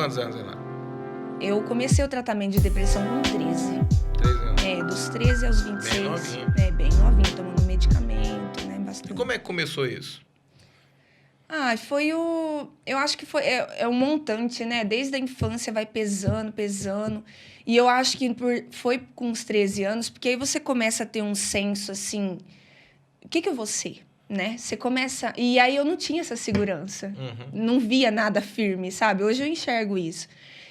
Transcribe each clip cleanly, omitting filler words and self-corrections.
quantos anos, Renato? Eu comecei o tratamento de depressão com 13. 13 anos. Dos 13 aos 26. Bem novinho. Bem novinho, tomando medicamento, né? Bastante. E como é que começou isso? Foi o... Eu acho que foi... É um montante, né? Desde a infância vai pesando, pesando. E eu acho que foi com os 13 anos, porque aí você começa a ter um senso, assim... O que eu vou ser, né? Você começa... E aí eu não tinha essa segurança. Não via nada firme, sabe? Hoje eu enxergo isso.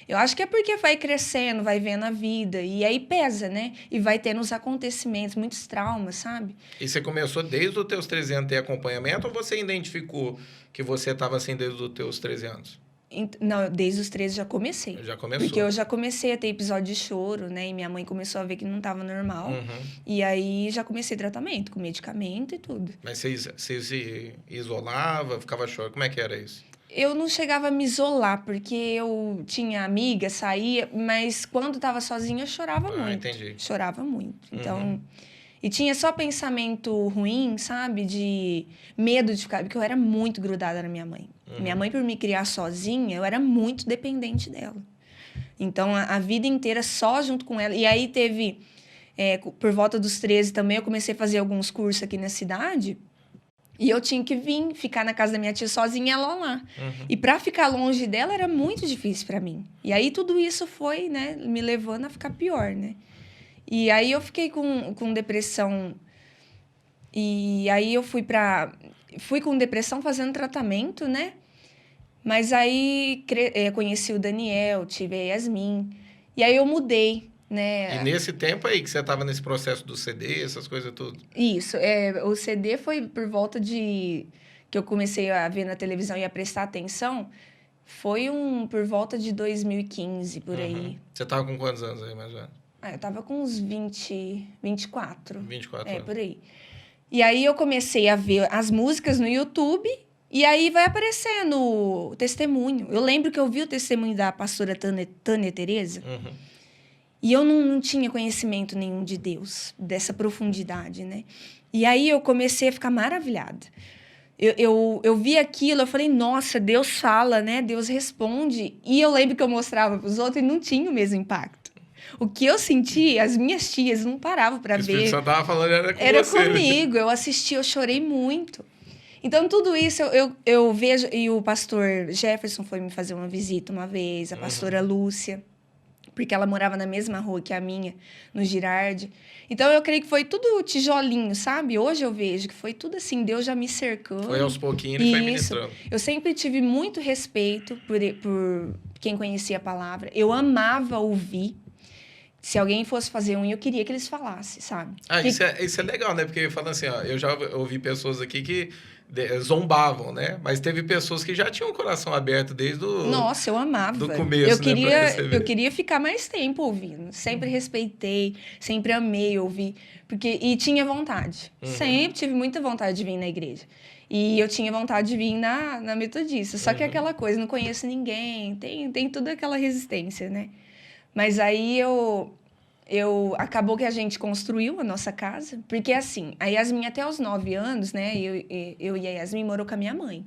Eu acho que é porque vai crescendo, vai vendo a vida. E aí pesa, né? E vai tendo os acontecimentos, muitos traumas, sabe? E você começou desde os teus 13 anos ter acompanhamento ou você identificou que você estava assim desde os teus 13 anos? Não, desde os 13 já comecei. Já começou. Porque eu já comecei a ter episódio de choro, né? E minha mãe começou a ver que não estava normal. E aí já comecei tratamento, com medicamento e tudo. Mas você se isolava, ficava chorando? Como é que era isso? Eu não chegava a me isolar, porque eu tinha amiga, saía, mas quando estava sozinha eu chorava muito. Entendi. Chorava muito. Então, e tinha só pensamento ruim, sabe? De medo de ficar... Porque eu era muito grudada na minha mãe. Minha mãe, por me criar sozinha, eu era muito dependente dela. Então, a vida inteira só junto com ela. E aí teve... por volta dos 13 também, eu comecei a fazer alguns cursos aqui na cidade... E eu tinha que vir ficar na casa da minha tia sozinha, ela lá. E para ficar longe dela era muito difícil para mim. E aí tudo isso foi, né, me levando a ficar pior, né? E aí eu fiquei com depressão. E aí eu fui com depressão fazendo tratamento, né? Mas aí conheci o Daniel, tive a Yasmin. E aí eu mudei. Né? E nesse tempo aí que você estava nesse processo do CD, essas coisas tudo? Isso. O CD foi por volta de... Que eu comecei a ver na televisão e a prestar atenção. Foi por volta de 2015, por aí. Você estava com quantos anos aí, mais ou menos? Eu tava com uns 24. 24 anos. Por aí. E aí eu comecei a ver as músicas no YouTube... E aí vai aparecendo o testemunho. Eu lembro que eu vi o testemunho da pastora Tânia Tereza. E eu não tinha conhecimento nenhum de Deus, dessa profundidade, né? E aí eu comecei a ficar maravilhada. Eu vi aquilo, eu falei, nossa, Deus fala, né? Deus responde. E eu lembro que eu mostrava para os outros e não tinha o mesmo impacto. O que eu senti, as minhas tias não paravam para ver. O Espírito Santo estava falando, era com era você. Era comigo, né? Eu assisti, eu chorei muito. Então, tudo isso eu vejo... E o pastor Jefferson foi me fazer uma visita uma vez, a pastora Lúcia... porque ela morava na mesma rua que a minha, no Girardi. Então, eu creio que foi tudo tijolinho, sabe? Hoje eu vejo que foi tudo assim, Deus já me cercando. Foi aos pouquinhos e foi ministrando. Eu sempre tive muito respeito por quem conhecia a palavra. Eu amava ouvir. Se alguém fosse fazer eu queria que eles falassem, sabe? Isso é legal, né? Porque falando assim, ó, eu já ouvi pessoas aqui que zombavam, né? Mas teve pessoas que já tinham o coração aberto desde o... Nossa, eu amava. Do começo, eu queria ficar mais tempo ouvindo. Sempre respeitei, sempre amei ouvir. E tinha vontade. Sempre tive muita vontade de vir na igreja. E eu tinha vontade de vir na Metodista. Só que aquela coisa, não conheço ninguém. Tem toda aquela resistência, né? Mas aí acabou que a gente construiu a nossa casa, porque assim, a Yasmin até os 9 anos, né, eu e a Yasmin morou com a minha mãe.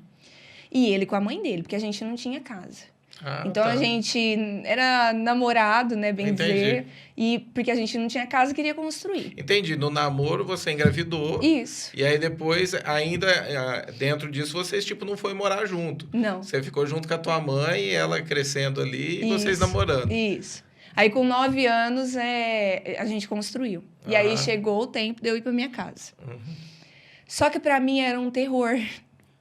E ele com a mãe dele, porque a gente não tinha casa. Então a gente era namorado, né, bem dizer, e porque a gente não tinha casa, queria construir. Entendi. No namoro você engravidou. Isso. E aí depois, ainda dentro disso, vocês tipo não foi morar junto. Não. Você ficou junto com a tua mãe, e ela crescendo ali, e vocês namorando. Isso. Aí, com 9 anos, a gente construiu. E aí, chegou o tempo de eu ir para minha casa. Só que, para mim, era um terror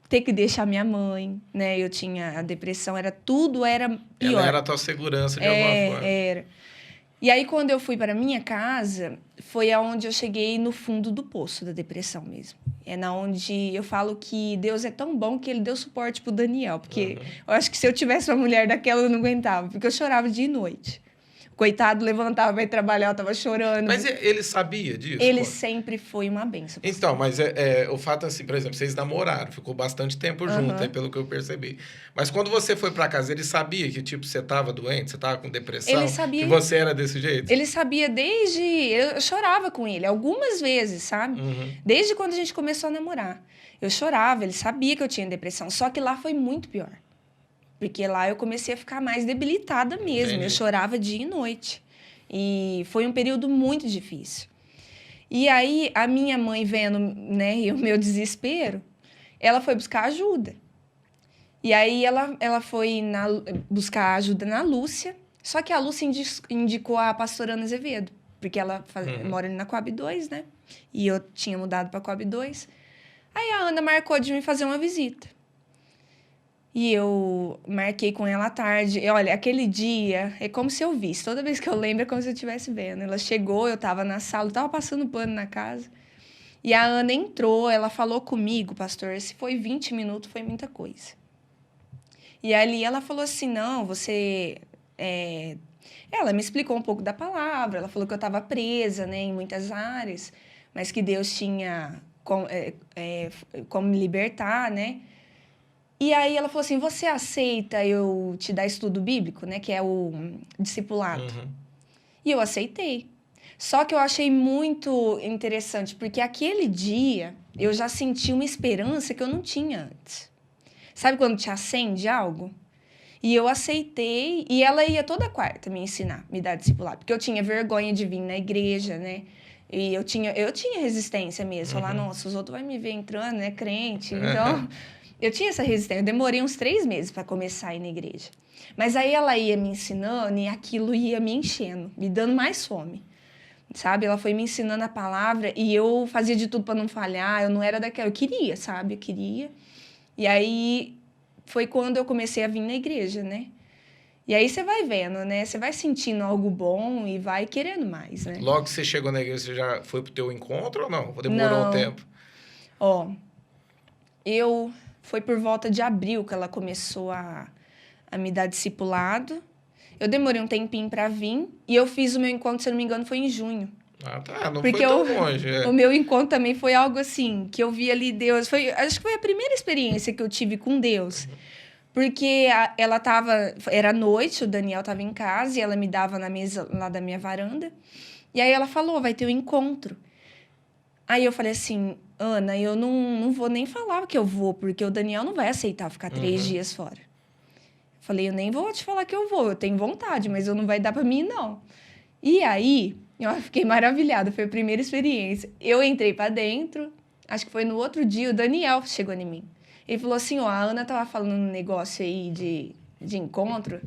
ter que deixar minha mãe, né? Eu tinha a depressão, era pior. Ela era a tua segurança, de alguma forma. Era. E aí, quando eu fui para minha casa, foi aonde eu cheguei no fundo do poço da depressão mesmo. É na onde eu falo que Deus é tão bom que ele deu suporte pro Daniel. Porque eu acho que se eu tivesse uma mulher daquela, eu não aguentava. Porque eu chorava dia e noite. Coitado, levantava para ir trabalhar, eu tava chorando. Mas ele sabia disso? Ele sempre foi uma benção. Então, mas o fato assim, por exemplo, vocês namoraram, ficou bastante tempo junto, pelo que eu percebi. Mas quando você foi para casa, ele sabia que, tipo, você tava doente, você tava com depressão? Ele sabia. Que você era desse jeito? Ele sabia desde... Eu chorava com ele, algumas vezes, sabe? Desde quando a gente começou a namorar. Eu chorava, ele sabia que eu tinha depressão, só que lá foi muito pior. Porque lá eu comecei a ficar mais debilitada mesmo. Entendi. Eu chorava dia e noite. E foi um período muito difícil. E aí, a minha mãe vendo, né, e o meu desespero, ela foi buscar ajuda. E aí, ela foi buscar ajuda na Lúcia. Só que a Lúcia indicou a pastora Ana Azevedo. Porque ela mora ali na Coab 2, né? E eu tinha mudado para Coab 2. Aí, a Ana marcou de me fazer uma visita. E eu marquei com ela à tarde. E, olha, aquele dia é como se eu visse. Toda vez que eu lembro é como se eu estivesse vendo. Ela chegou, eu estava na sala, eu estava passando pano na casa. E a Ana entrou, ela falou comigo, pastor, se foi 20 minutos, foi muita coisa. E ali ela falou assim, não, você... Ela me explicou um pouco da palavra, ela falou que eu estava presa, né, em muitas áreas, mas que Deus tinha como me libertar, né? E aí ela falou assim, você aceita eu te dar estudo bíblico, né? Que é o discipulado. E eu aceitei. Só que eu achei muito interessante, porque aquele dia eu já senti uma esperança que eu não tinha antes. Sabe quando te acende algo? E eu aceitei, e ela ia toda quarta me ensinar, me dar discipulado. Porque eu tinha vergonha de vir na igreja, né? E eu tinha resistência mesmo. Falar, nossa, os outros vão me ver entrando, né? Crente. Então... Eu tinha essa resistência, eu demorei uns 3 meses para começar a ir na igreja. Mas aí ela ia me ensinando e aquilo ia me enchendo, me dando mais fome, sabe? Ela foi me ensinando a palavra e eu fazia de tudo para não falhar, eu não era daquela... Eu queria, sabe? Eu queria. E aí foi quando eu comecei a vir na igreja, né? E aí você vai vendo, né? Você vai sentindo algo bom e vai querendo mais, né? Logo que você chegou na igreja, você já foi pro teu encontro ou não? Demorou um tempo? Ó, foi por volta de abril que ela começou a me dar discipulado. Eu demorei um tempinho para vir. E eu fiz o meu encontro, se eu não me engano, foi em junho. Ah, tá. Não porque foi tão longe. O meu encontro também foi algo assim, que eu vi ali Deus. Acho que foi a primeira experiência que eu tive com Deus. Porque ela tava... Era noite, o Daniel estava em casa e ela me dava na mesa lá da minha varanda. E aí ela falou, vai ter um encontro. Aí eu falei assim, Ana, eu não vou nem falar que eu vou, porque o Daniel não vai aceitar ficar 3 dias fora. Falei, eu nem vou te falar que eu vou, eu tenho vontade, mas não vai dar para mim, não. E aí, eu fiquei maravilhada, foi a primeira experiência. Eu entrei para dentro, acho que foi no outro dia, o Daniel chegou em mim. Ele falou assim, a Ana tava falando um negócio aí de encontro,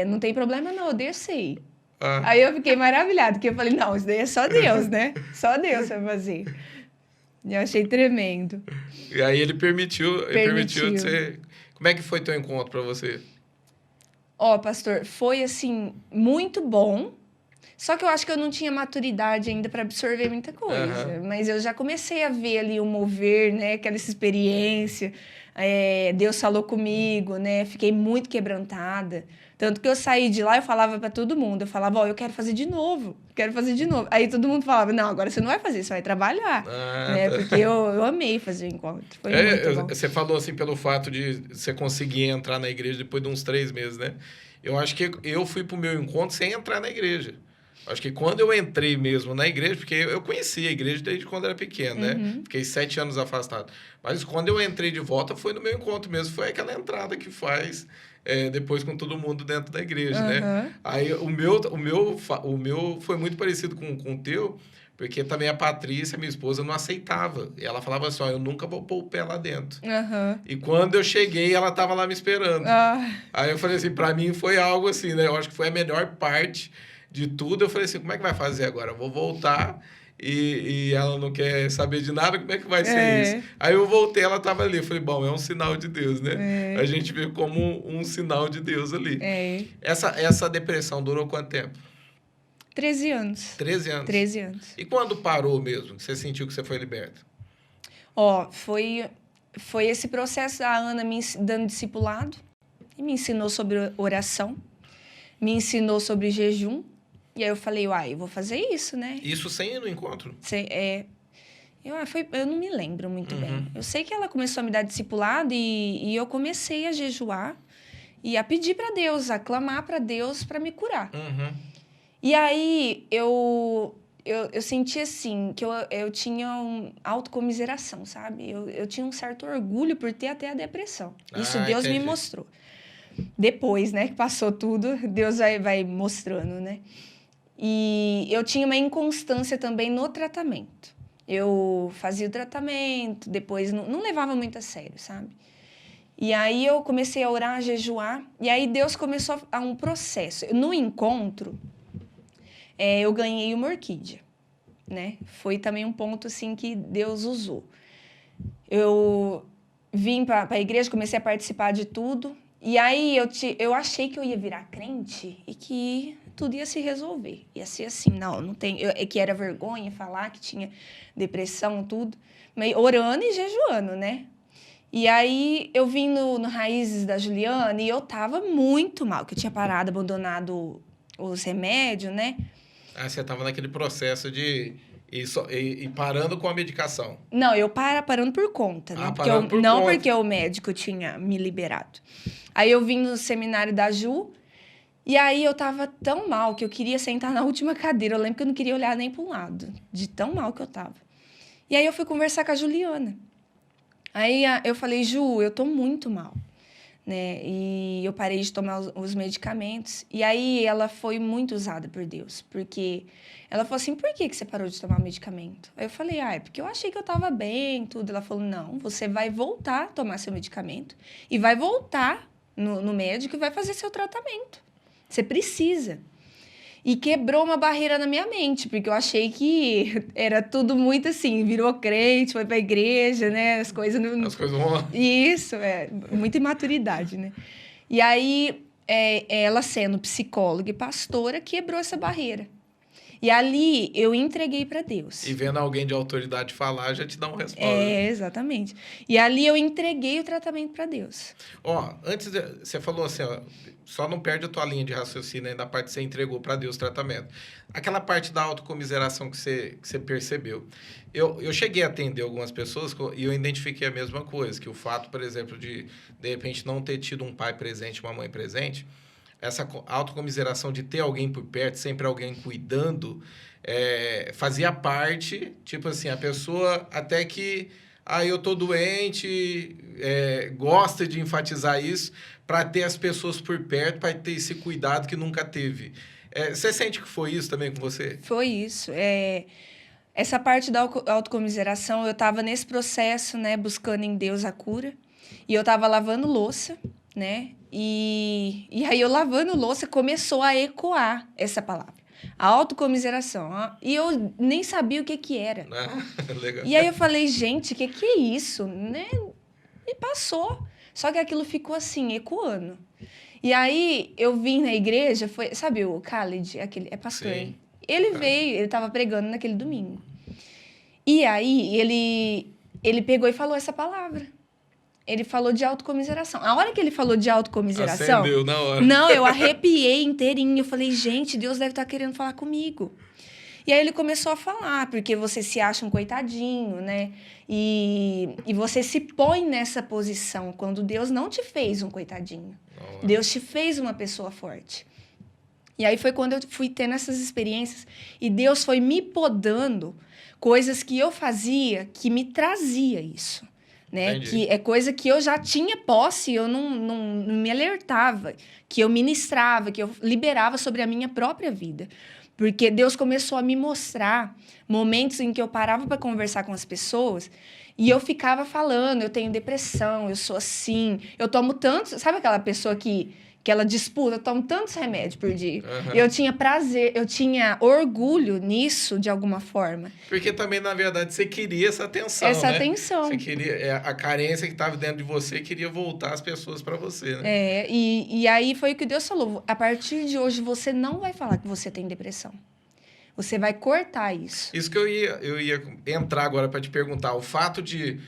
não tem problema não, eu deixei. Aí eu fiquei maravilhada, porque eu falei, não, isso daí é só Deus, né? Só Deus vai fazer. E eu achei tremendo. E aí ele permitiu você... Como é que foi teu encontro para você? Pastor, foi assim, muito bom. Só que eu acho que eu não tinha maturidade ainda para absorver muita coisa. Mas eu já comecei a ver ali o mover, né? Aquela experiência. Deus falou comigo, né? Fiquei muito quebrantada. Tanto que eu saí de lá, eu falava para todo mundo. Eu falava, eu quero fazer de novo. Quero fazer de novo. Aí todo mundo falava, não, agora você não vai fazer, você vai trabalhar. Né? Porque eu amei fazer o encontro. Foi muito bom. Você falou assim pelo fato de você conseguir entrar na igreja depois de uns 3 meses, né? Eu acho que eu fui pro meu encontro sem entrar na igreja. Acho que quando eu entrei mesmo na igreja, porque eu conhecia a igreja desde quando era pequeno, né? Fiquei 7 anos afastado. Mas quando eu entrei de volta, foi no meu encontro mesmo. Foi aquela entrada que faz depois com todo mundo dentro da igreja, né? Aí o meu foi muito parecido com o teu, porque também a Patrícia, minha esposa, não aceitava. E ela falava assim, eu nunca vou pôr o pé lá dentro. E quando eu cheguei, ela estava lá me esperando. Aí eu falei assim, para mim foi algo assim, né? Eu acho que foi a melhor parte de tudo. Eu falei assim, como é que vai fazer agora? Eu vou voltar e ela não quer saber de nada, como é que vai ser isso? Aí eu voltei, ela estava ali. Eu falei, bom, é um sinal de Deus, né? A gente vê como um sinal de Deus ali. Essa depressão durou quanto tempo? 13 anos. 13 anos? 13 anos. E quando parou mesmo, que você sentiu que você foi liberta? Foi esse processo da Ana me dando discipulado, e me ensinou sobre oração, me ensinou sobre jejum, e aí eu falei, eu vou fazer isso, né? Isso sem ir no encontro? Eu não me lembro muito bem. Eu sei que ela começou a me dar discipulado e eu comecei a jejuar e a pedir para Deus, a clamar para Deus para me curar. E aí eu senti assim, que eu tinha autocomiseração, sabe? Eu tinha um certo orgulho por ter até a depressão. Isso Deus me mostrou. Depois, né, que passou tudo, Deus vai mostrando, né? E eu tinha uma inconstância também no tratamento. Eu fazia o tratamento, depois não levava muito a sério, sabe? E aí eu comecei a orar, a jejuar, e aí Deus começou a um processo. No encontro, eu ganhei uma orquídea, né? Foi também um ponto, assim, que Deus usou. Eu vim para a igreja, comecei a participar de tudo, e aí eu achei que eu ia virar crente e que tudo ia se resolver. Ia ser assim, não tem... que era vergonha falar que tinha depressão, tudo. Mas orando e jejuando, né? E aí eu vim no Raízes da Juliana e eu tava muito mal, que eu tinha parado, abandonado os remédios, né? Ah, você estava naquele processo de ir parando com a medicação. Não, eu parando por conta, né? Parando por não conta. porque o médico tinha me liberado. Aí eu vim no seminário da Ju, e aí eu tava tão mal que eu queria sentar na última cadeira. Eu lembro que eu não queria olhar nem para um lado, de tão mal que eu tava. E aí eu fui conversar com a Juliana. Aí eu falei, Ju, eu tô muito mal, né? E eu parei de tomar os medicamentos. E aí ela foi muito usada por Deus, porque ela falou assim, por que você parou de tomar o medicamento? Aí eu falei, é porque eu achei que eu tava bem, tudo. Ela falou, não, você vai voltar a tomar seu medicamento e vai voltar no médico e vai fazer seu tratamento. Você precisa. E quebrou uma barreira na minha mente, porque eu achei que era tudo muito assim, virou crente, foi pra igreja, né? As coisas não... As coisas vão lá. Isso, muita imaturidade, né? E aí, ela sendo psicóloga e pastora, quebrou essa barreira. E ali, eu entreguei para Deus. E vendo alguém de autoridade falar, já te dá uma resposta. Exatamente. E ali, eu entreguei o tratamento para Deus. Antes, você falou assim, só não perde a tua linha de raciocínio aí da parte que você entregou para Deus o tratamento. Aquela parte da autocomiseração que você percebeu. Eu cheguei a atender algumas pessoas e eu identifiquei a mesma coisa, que o fato, por exemplo, de repente, não ter tido um pai presente, uma mãe presente, essa autocomiseração de ter alguém por perto, sempre alguém cuidando, fazia parte, tipo assim, a pessoa até que, eu tô doente, gosta de enfatizar isso, para ter as pessoas por perto, para ter esse cuidado que nunca teve. Você sente que foi isso também com você? Foi isso. Essa parte da autocomiseração, eu estava nesse processo, né, buscando em Deus a cura, e eu estava lavando louça, né? E aí eu lavando louça começou a ecoar essa palavra, a autocomiseração. E eu nem sabia o que era. Legal. E aí eu falei, gente, o que é isso? Né? E passou. Só que aquilo ficou assim, ecoando. E aí eu vim na igreja, sabe o Khalid, aquele, pastor? Sim. Ele veio, ele estava pregando naquele domingo. E aí ele pegou e falou essa palavra. Ele falou de autocomiseração. A hora que ele falou de autocomiseração... Acendeu na hora. Não, eu arrepiei inteirinho. Eu falei, gente, Deus deve estar querendo falar comigo. E aí ele começou a falar, porque você se acha um coitadinho, né? E você se põe nessa posição quando Deus não te fez um coitadinho. Deus te fez uma pessoa forte. E aí foi quando eu fui tendo essas experiências e Deus foi me podando coisas que eu fazia que me trazia isso. Né? Que é coisa que eu já tinha posse, eu não me alertava, que eu ministrava, que eu liberava sobre a minha própria vida. Porque Deus começou a me mostrar momentos em que eu parava para conversar com as pessoas e eu ficava falando, eu tenho depressão, eu sou assim, eu tomo tantos... Sabe aquela pessoa que ela disputa, eu tomo tantos remédios por dia. Uhum. Eu tinha prazer, eu tinha orgulho nisso, de alguma forma. Porque também, na verdade, você queria essa atenção, Essa atenção. Você queria... a carência que estava dentro de você queria voltar as pessoas para você, né? E aí foi o que Deus falou. A partir de hoje, você não vai falar que você tem depressão. Você vai cortar isso. Isso que eu ia entrar agora para te perguntar. O fato de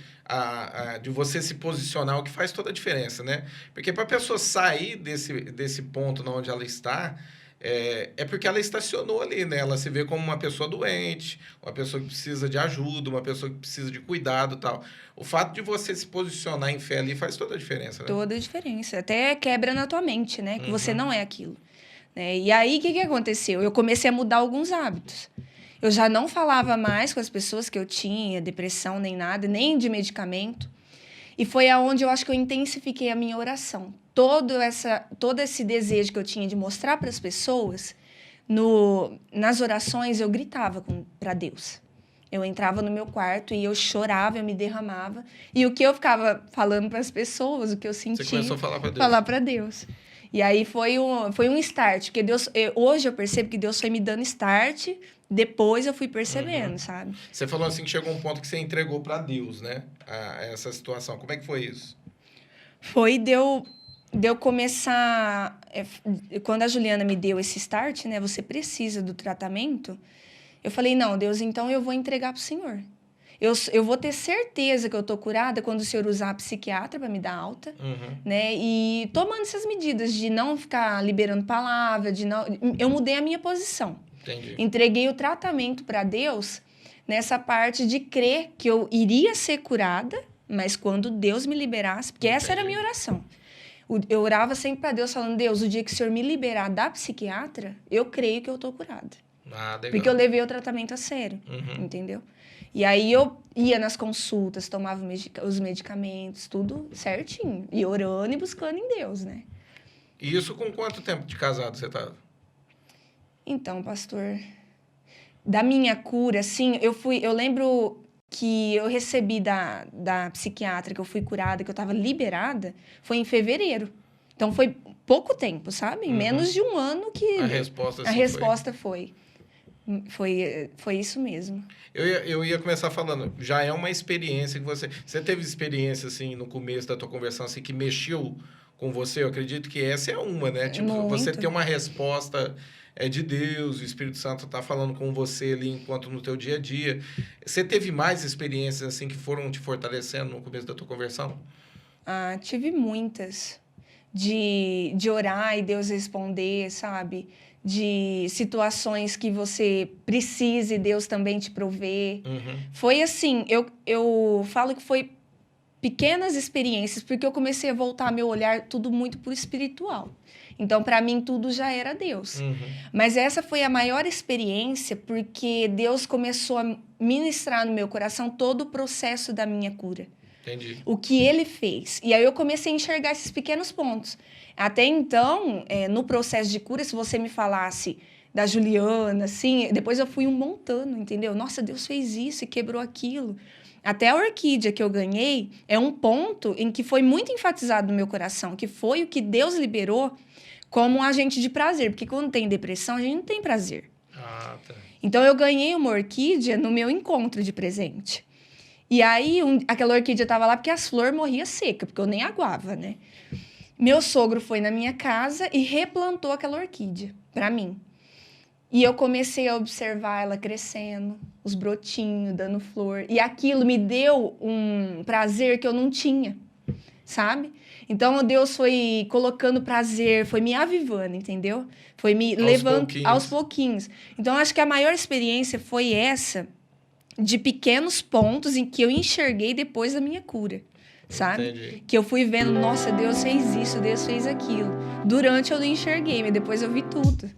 você se posicionar, o que faz toda a diferença, né? Porque para a pessoa sair desse ponto onde ela está, é porque ela estacionou ali, né? Ela se vê como uma pessoa doente, uma pessoa que precisa de ajuda, uma pessoa que precisa de cuidado e tal. O fato de você se posicionar em fé ali faz toda a diferença, né? Toda a diferença. Até quebra na tua mente, né? Que você não é aquilo. Né? E aí, o que aconteceu? Eu comecei a mudar alguns hábitos. Eu já não falava mais com as pessoas que eu tinha depressão nem nada, nem de medicamento. E foi aonde eu acho que eu intensifiquei a minha oração. todo esse desejo que eu tinha de mostrar para as pessoas, nas orações eu gritava para Deus. Eu entrava no meu quarto e eu chorava, eu me derramava. E o que eu ficava falando para as pessoas, o que eu sentia... Você começou a falar para Deus. Falar para Deus. E aí foi um start, porque hoje eu percebo que Deus foi me dando start, depois eu fui percebendo, sabe? Você falou assim que chegou um ponto que você entregou para Deus, né? Essa situação. Como é que foi isso? Foi de eu começar... Quando a Juliana me deu esse start, né? Você precisa do tratamento. Eu falei, não, Deus, então eu vou entregar para o Senhor. Eu vou ter certeza que eu tô curada quando o Senhor usar a psiquiatra para me dar alta, né? E tomando essas medidas de não ficar liberando palavra, eu mudei a minha posição. Entendi. Entreguei o tratamento para Deus nessa parte de crer que eu iria ser curada, mas quando Deus me liberasse, porque essa era a minha oração. Eu orava sempre para Deus falando, Deus, o dia que o Senhor me liberar da psiquiatra, eu creio que eu tô curada. Porque eu levei o tratamento a sério, entendeu? E aí eu ia nas consultas, tomava os medicamentos, tudo certinho. E orando e buscando em Deus, né? E isso com quanto tempo de casado você estava? Então, pastor, da minha cura, assim, eu lembro que eu recebi da psiquiatra, que eu fui curada, que eu estava liberada, foi em fevereiro. Então, foi pouco tempo, sabe? Em menos de um ano que... A resposta foi. Foi isso mesmo. Eu ia começar falando, já é uma experiência que você teve experiência, assim, no começo da tua conversão, assim, que mexeu com você? Eu acredito que essa é uma, né? Tipo, você ter uma resposta de Deus, o Espírito Santo tá falando com você ali enquanto no teu dia a dia. Você teve mais experiências, assim, que foram te fortalecendo no começo da tua conversão? Tive muitas. De orar e Deus responder, sabe? De situações que você precisa e Deus também te prover. Foi assim, eu falo que foi pequenas experiências, porque eu comecei a voltar meu olhar tudo muito pro espiritual. Então, para mim, tudo já era Deus. Mas essa foi a maior experiência, porque Deus começou a ministrar no meu coração todo o processo da minha cura. Entendi. O que ele fez. E aí eu comecei a enxergar esses pequenos pontos. Até então, no processo de cura, se você me falasse da Juliana, assim, depois eu fui montando, entendeu? Nossa, Deus fez isso e quebrou aquilo. Até a orquídea que eu ganhei é um ponto em que foi muito enfatizado no meu coração, que foi o que Deus liberou como um agente de prazer. Porque quando tem depressão, a gente não tem prazer. Tá. Então, eu ganhei uma orquídea no meu encontro de presente. E aí, aquela orquídea estava lá porque as flores morriam seca, porque eu nem aguava, né? Meu sogro foi na minha casa e replantou aquela orquídea para mim. E eu comecei a observar ela crescendo, os brotinhos, dando flor. E aquilo me deu um prazer que eu não tinha, sabe? Então, Deus foi colocando prazer, foi me avivando, entendeu? Foi me levando aos pouquinhos. Então, acho que a maior experiência foi essa, de pequenos pontos em que eu enxerguei depois da minha cura, sabe? Entendi. Que eu fui vendo, nossa, Deus fez isso, Deus fez aquilo. Durante eu não enxerguei, mas depois eu vi tudo.